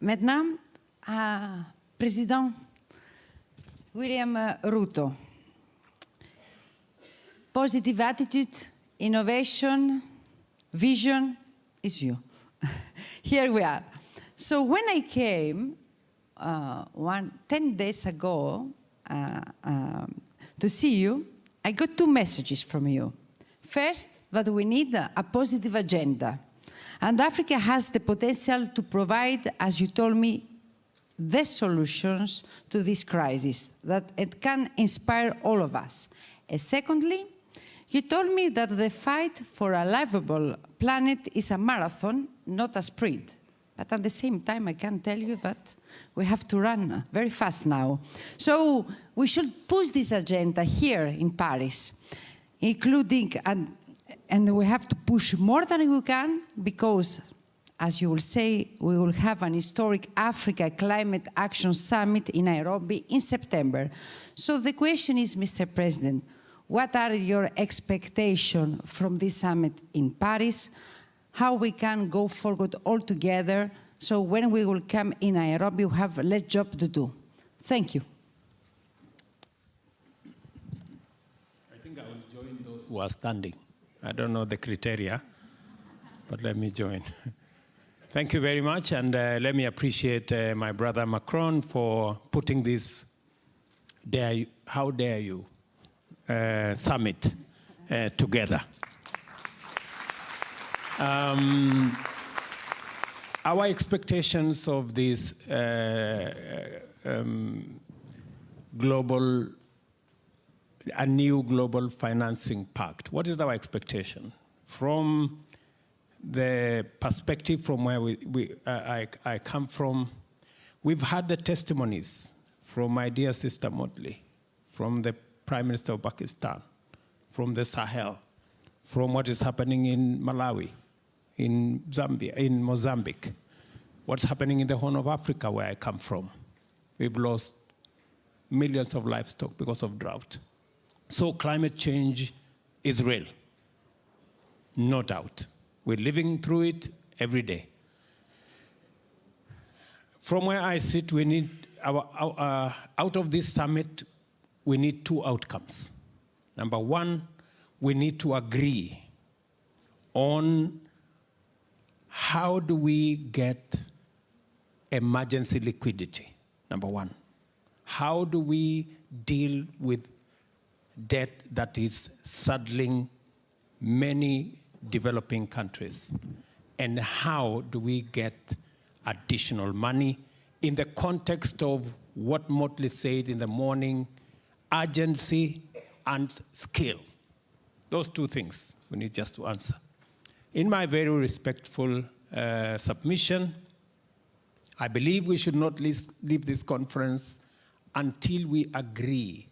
Maintenant, Président William Ruto. Positive attitude, innovation, vision is you. Here we are. So when I came 10 days ago to see you, I got two messages from you. First, that we need a positive agenda. And Africa has the potential to provide, as you told me, the solutions to this crisis, that it can inspire all of us. And secondly, you told me that the fight for a livable planet is a marathon, not a sprint. But at the same time, I can tell you that we have to run very fast now. So we should push this agenda here in Paris, including, and we have to push more than we can, because, as you will say, we will have an historic Africa Climate Action Summit in Nairobi in September. So the question is, Mr. President, what are your expectations from this summit in Paris? How we can go forward all together, so when we will come in Nairobi, we have less job to do. Thank you. I think I will join those who are standing. I don't know the criteria, but let me join. Thank you very much, and let me appreciate my brother Macron for putting this how dare you summit together. Our expectations of this a new global financing pact. What is our expectation? From the perspective from where I come from, we've had the testimonies from my dear sister Motley, from the Prime Minister of Pakistan, from the Sahel, from what is happening in Malawi, in Zambia, in Mozambique, what's happening in the Horn of Africa where I come from. We've lost millions of livestock because of drought. So climate change is real, no doubt. We're living through it every day. From where I sit, we need, out of this summit, we need two outcomes. Number one, we need to agree on how do we get emergency liquidity, number one. How do we deal with debt that is saddling many developing countries? And how do we get additional money in the context of what Motley said in the morning, urgency and skill? Those two things we need just to answer. In my very respectful submission, I believe we should not leave this conference until we agree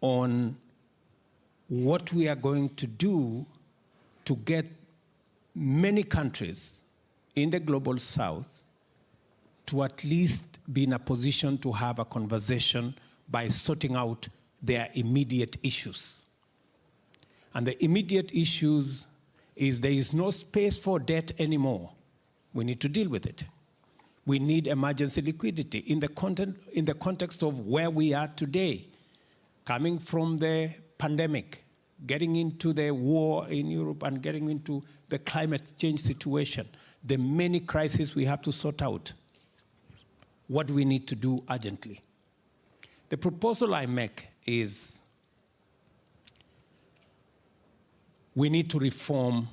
on what we are going to do to get many countries in the global south to at least be in a position to have a conversation by sorting out their immediate issues. And the immediate issues is there is no space for debt anymore. We need to deal with it. We need emergency liquidity in the context of where we are today, coming from the pandemic, getting into the war in Europe and getting into the climate change situation, the many crises we have to sort out. What do we need to do urgently? The proposal I make is we need to reform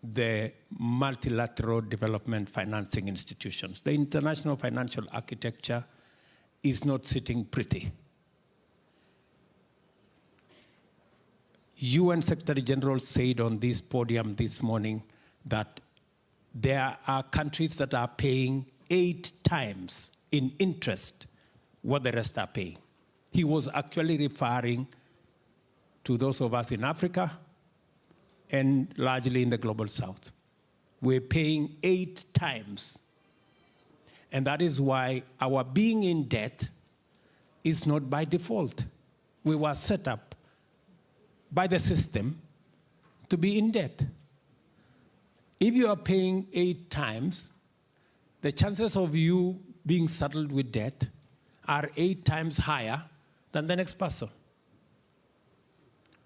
the multilateral development financing institutions. The international financial architecture is not sitting pretty. UN Secretary General said on this podium this morning that there are countries that are paying 8 times in interest what the rest are paying. He was actually referring to those of us in Africa and largely in the global south. We're paying 8 times. And that is why our being in debt is not by default. We were set up by the system to be in debt. If you are paying 8 times, the chances of you being saddled with debt are 8 times higher than the next person.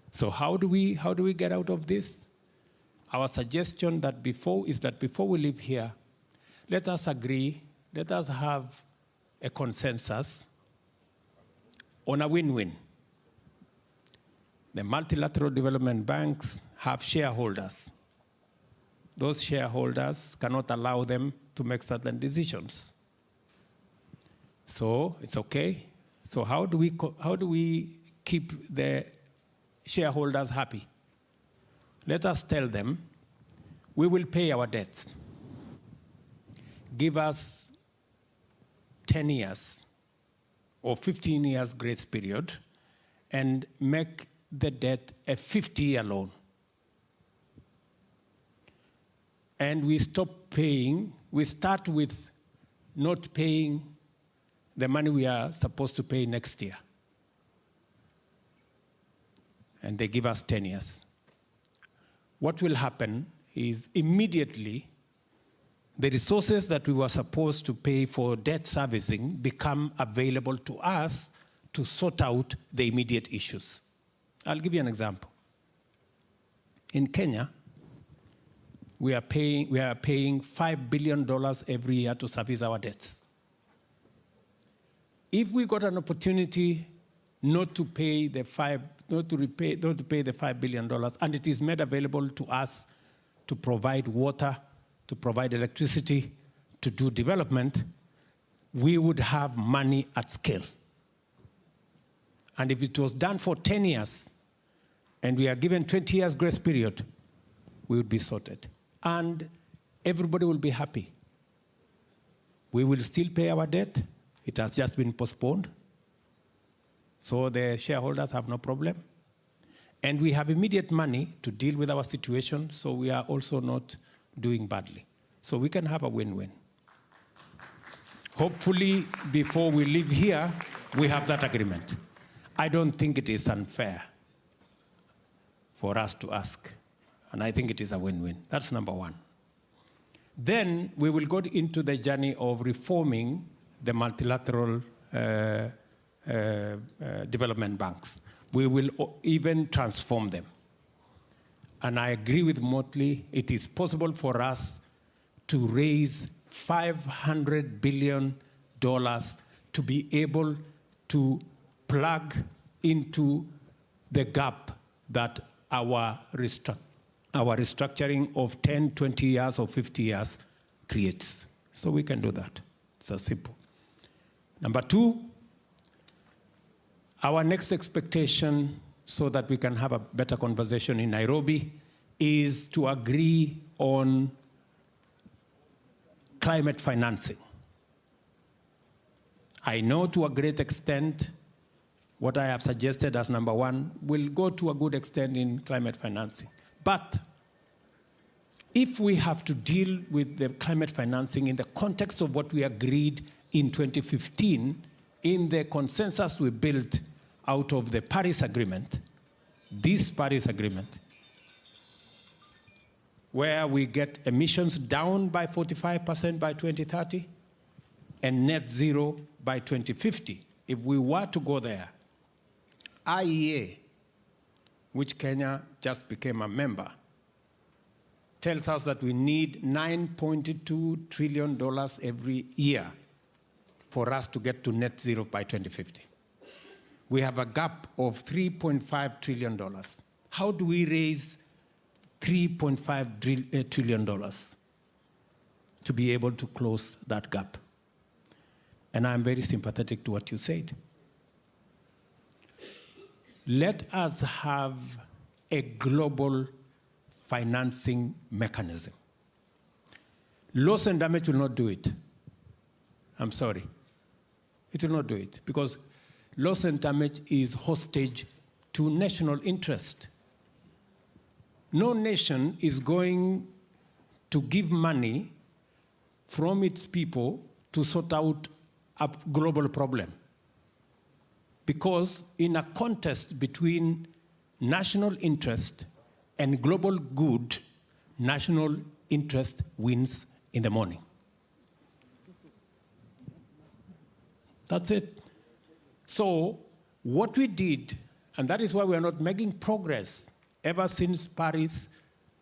So how do we get out of this? Our suggestion is that before we leave here, let us agree, let us have a consensus on a win-win. The multilateral development banks have shareholders. Those shareholders cannot allow them to make certain decisions. So it's okay. So how do we keep the shareholders happy? Let us tell them, we will pay our debts. Give us 10 years or 15 years grace period and make the debt a 50-year loan. And we stop paying, we start with not paying the money we are supposed to pay next year. And they give us 10 years. What will happen is immediately the resources that we were supposed to pay for debt servicing become available to us to sort out the immediate issues. I'll give you an example. In Kenya, we are paying $5 billion every year to service our debts. If we got an opportunity not to pay the $5 billion, and it is made available to us to provide water, to provide electricity, to do development, we would have money at scale. And if it was done for 10 years, and we are given 20 years grace period, we would be sorted. And everybody will be happy. We will still pay our debt. It has just been postponed. So the shareholders have no problem. And we have immediate money to deal with our situation, so we are also not doing badly. So we can have a win-win. Hopefully, before we leave here, we have that agreement. I don't think it is unfair for us to ask. And I think it is a win-win. That's number one. Then we will go into the journey of reforming the multilateral development banks. We will even transform them. And I agree with Motley, it is possible for us to raise $500 billion to be able to plug into the gap that our restructuring of 10, 20 years or 50 years creates. So we can do that. It's so simple. Number two, our next expectation, so that we can have a better conversation in Nairobi, is to agree on climate financing. I know to a great extent what I have suggested as number one will go to a good extent in climate financing. But if we have to deal with the climate financing in the context of what we agreed in 2015, in the consensus we built out of the Paris Agreement, this Paris Agreement, where we get emissions down by 45% by 2030 and net zero by 2050. If we were to go there, IEA, which Kenya just became a member, tells us that we need $9.2 trillion every year for us to get to net zero by 2050. We have a gap of $3.5 trillion. How do we raise $3.5 trillion to be able to close that gap? And I'm very sympathetic to what you said. Let us have a global financing mechanism. Loss and damage will not do it. I'm sorry. It will not do it, because loss and damage is hostage to national interest. No nation is going to give money from its people to sort out a global problem. Because in a contest between national interest and global good, national interest wins in the morning. That's it. So what we did, and that is why we are not making progress ever since Paris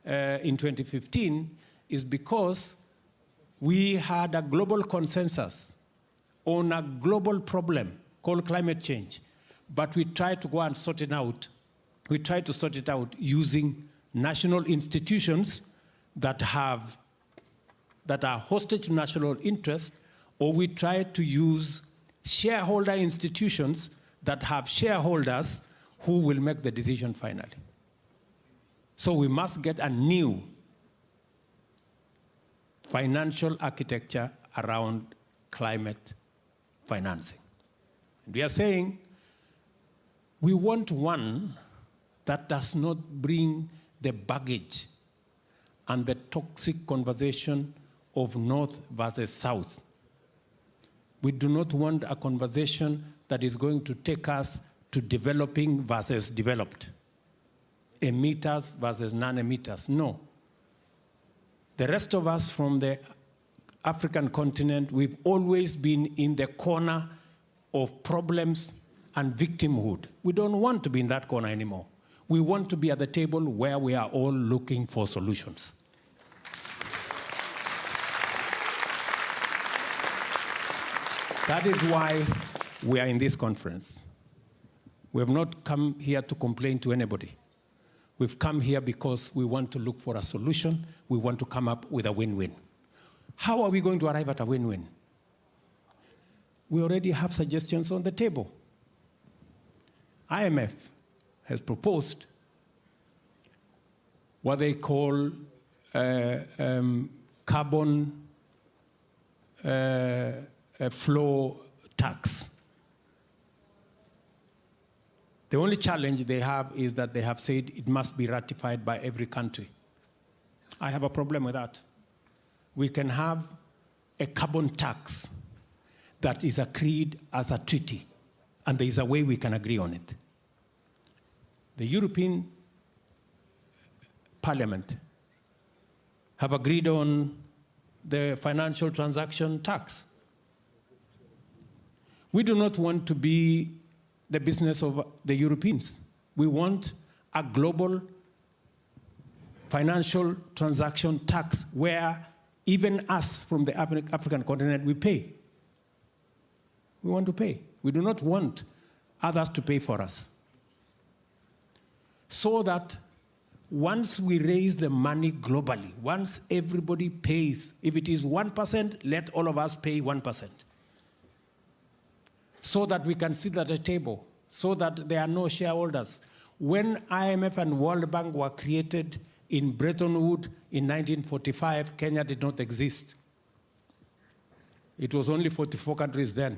in 2015, is because we had a global consensus on a global problem called climate change, but we tried to go and sort it out. We tried to sort it out using national institutions that are hostage to national interest, or we tried to use shareholder institutions that have shareholders who will make the decision finally. So we must get a new financial architecture around climate financing. And we are saying we want one that does not bring the baggage and the toxic conversation of North versus South. We do not want a conversation that is going to take us to developing versus developed, emitters versus non-emitters. No. The rest of us from the African continent, we've always been in the corner of problems and victimhood. We don't want to be in that corner anymore. We want to be at the table where we are all looking for solutions. That is why we are in this conference. We have not come here to complain to anybody. We've come here because we want to look for a solution. We want to come up with a win-win. How are we going to arrive at a win-win? We already have suggestions on the table. IMF has proposed what they call carbon flow tax. The only challenge they have is that they have said it must be ratified by every country. I have a problem with that. We can have a carbon tax that is agreed as a treaty, and there is a way we can agree on it. The European Parliament have agreed on the financial transaction tax. We do not want to be the business of the Europeans. We want a global financial transaction tax where even us from the African continent, we pay. We want to pay. We do not want others to pay for us. So that once we raise the money globally, once everybody pays, if it is 1%, let all of us pay 1%. So that we can sit at a table, so that there are no shareholders. When IMF and World Bank were created in Bretton Woods in 1945, Kenya did not exist. It was only 44 countries then.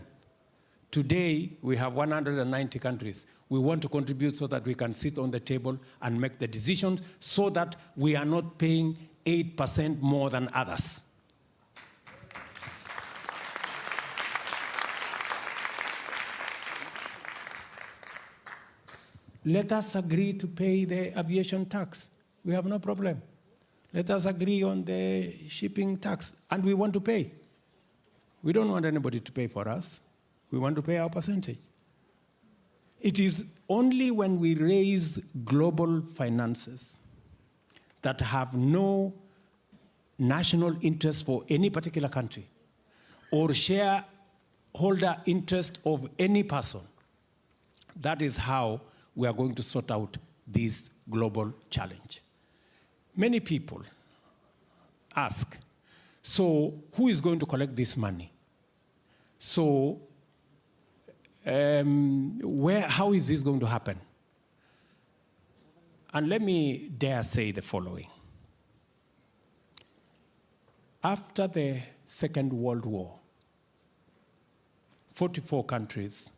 Today, we have 190 countries. We want to contribute so that we can sit on the table and make the decisions so that we are not paying 8% more than others. Let us agree to pay the aviation tax. We have no problem. Let us agree on the shipping tax, and we want to pay. We don't want anybody to pay for us. We want to pay our percentage. It is only when we raise global finances that have no national interest for any particular country or shareholder interest of any person. That is how we are going to sort out this global challenge. Many people ask, so who is going to collect this money? So how is this going to happen? And let me dare say the following. After the Second World War, 44 countries,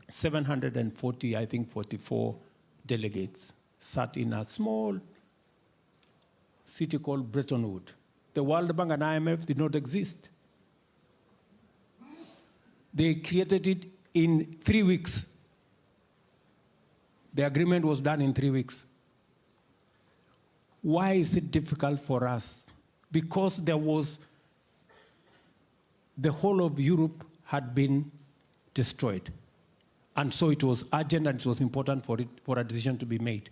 740, I think 44 delegates sat in a small city called Bretton Woods. The World Bank and IMF did not exist. They created it in 3 weeks. The agreement was done in 3 weeks. Why is it difficult for us? Because there was, the whole of Europe had been destroyed. And so it was urgent and it was important for a decision to be made.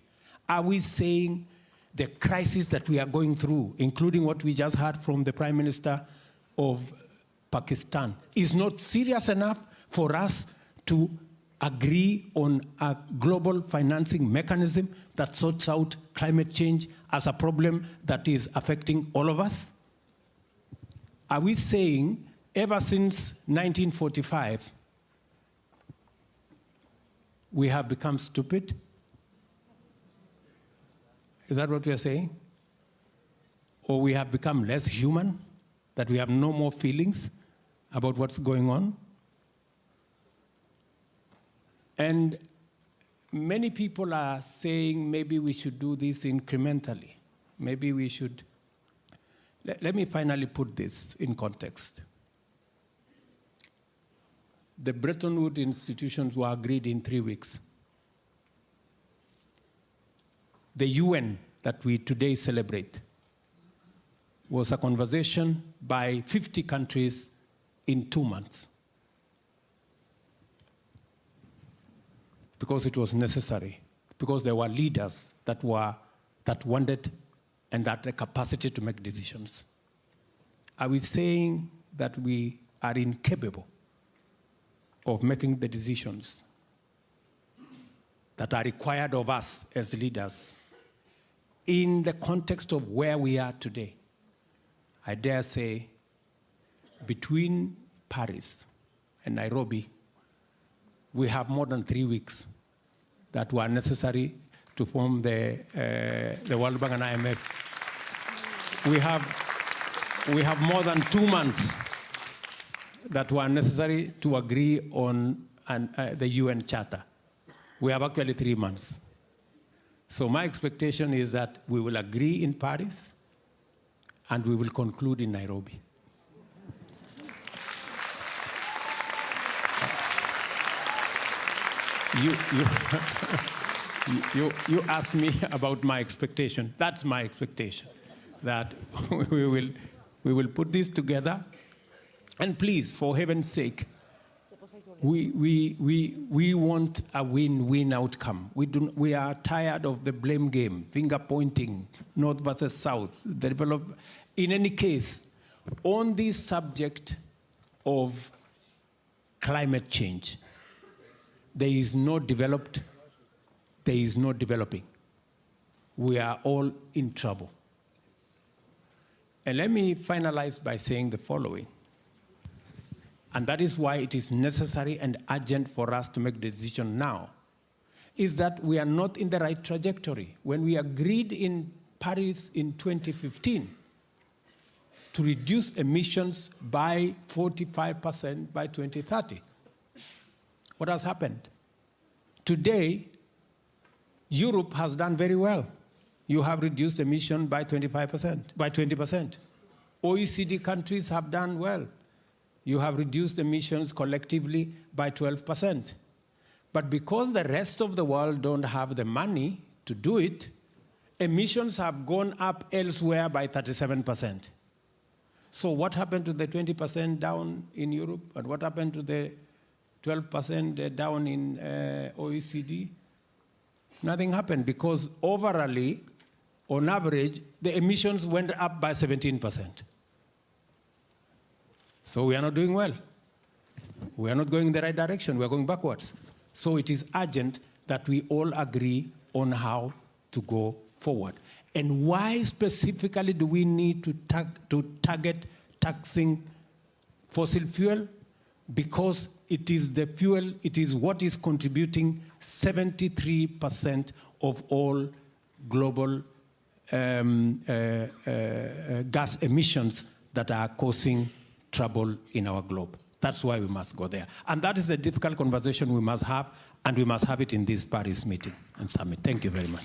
Are we saying the crisis that we are going through, including what we just heard from the Prime Minister of Pakistan, is not serious enough for us to agree on a global financing mechanism that sorts out climate change as a problem that is affecting all of us? Are we saying ever since 1945, we have become stupid? Is that what we are saying? Or we have become less human, that we have no more feelings about what's going on? And many people are saying maybe we should do this incrementally. Maybe we should. Let me finally put this in context. The Bretton Woods institutions were agreed in 3 weeks. The UN that we today celebrate was a conversation by 50 countries in 2 months, because it was necessary, because there were leaders that wanted and had the capacity to make decisions. Are we saying that we are incapable of making the decisions that are required of us as leaders in the context of where we are today? I dare say between Paris and Nairobi, we have more than 3 weeks that were necessary to form the World Bank and IMF. We have more than 2 months that were necessary to agree on the UN Charter. We have actually 3 months. So my expectation is that we will agree in Paris and we will conclude in Nairobi. You asked me about my expectation. That's my expectation, that we will put this together. And please, for heaven's sake, we want a win-win outcome. We are tired of the blame game, finger pointing, North versus South. In any case, on this subject of climate change, there is no developed, there is no developing. We are all in trouble. And let me finalize by saying the following. And that is why it is necessary and urgent for us to make the decision now, is that we are not in the right trajectory. When we agreed in Paris in 2015 to reduce emissions by 45% by 2030, what has happened? Today, Europe has done very well. You have reduced emission by 25%, by 20%. OECD countries have done well. You have reduced emissions collectively by 12%. But because the rest of the world don't have the money to do it, emissions have gone up elsewhere by 37%. So what happened to the 20% down in Europe? And what happened to the 12% down in OECD? Nothing happened, because overall, on average, the emissions went up by 17%. So we are not doing well. We are not going in the right direction. We are going backwards. So it is urgent that we all agree on how to go forward. And why specifically do we need to target taxing fossil fuel? Because it is the fuel, it is what is contributing 73% of all global gas emissions that are causing trouble in our globe. That's why we must go there. And that is the difficult conversation we must have, and we must have it in this Paris meeting and summit. Thank you very much.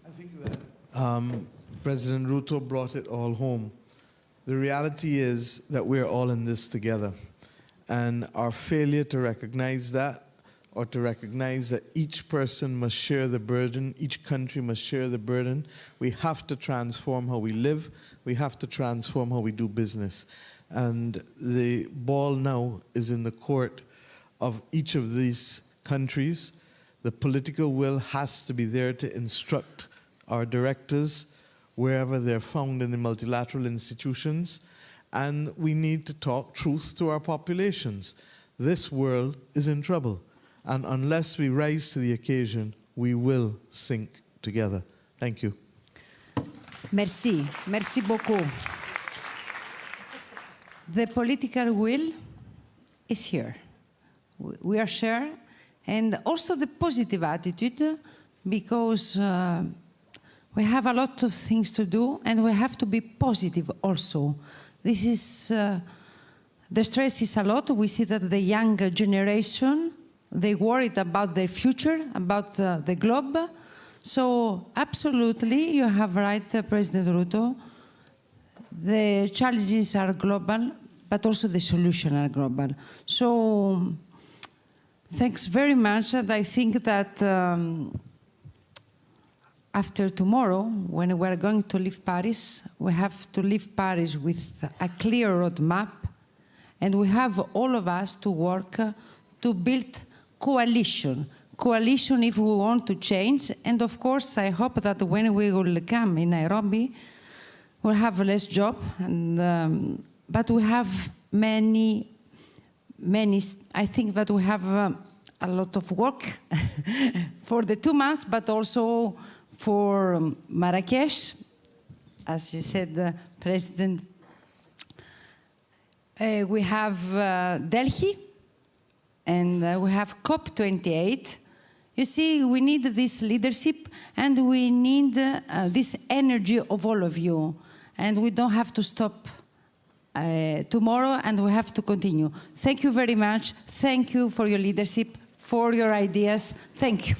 I think that President Ruto brought it all home. The reality is that we're all in this together. And our failure to recognize that, or to recognize that each person must share the burden, each country must share the burden. We have to transform how we live, we have to transform how we do business. And the ball now is in the court of each of these countries. The political will has to be there to instruct our directors wherever they're found in the multilateral institutions, and we need to talk truth to our populations. This world is in trouble, and unless we rise to the occasion, we will sink together. Thank you. Merci. Merci beaucoup. The political will is here. We are sure, and also the positive attitude, because we have a lot of things to do, and we have to be positive also. This is, the stress is a lot. We see that the younger generation, they worried about their future, about the globe. So absolutely, you have right, President Ruto. The challenges are global, but also the solutions are global. So thanks very much. And I think that after tomorrow, when we're going to leave Paris, we have to leave Paris with a clear roadmap, and we have all of us to work to build coalition. Coalition if we want to change, and of course I hope that when we will come in Nairobi, we'll have less job, and, but we have many, I think that we have a lot of work for the 2 months, but also for Marrakesh, as you said, President. We have Delhi, and we have COP28. You see, we need this leadership, and we need this energy of all of you. And we don't have to stop tomorrow, and we have to continue. Thank you very much. Thank you for your leadership, for your ideas. Thank you.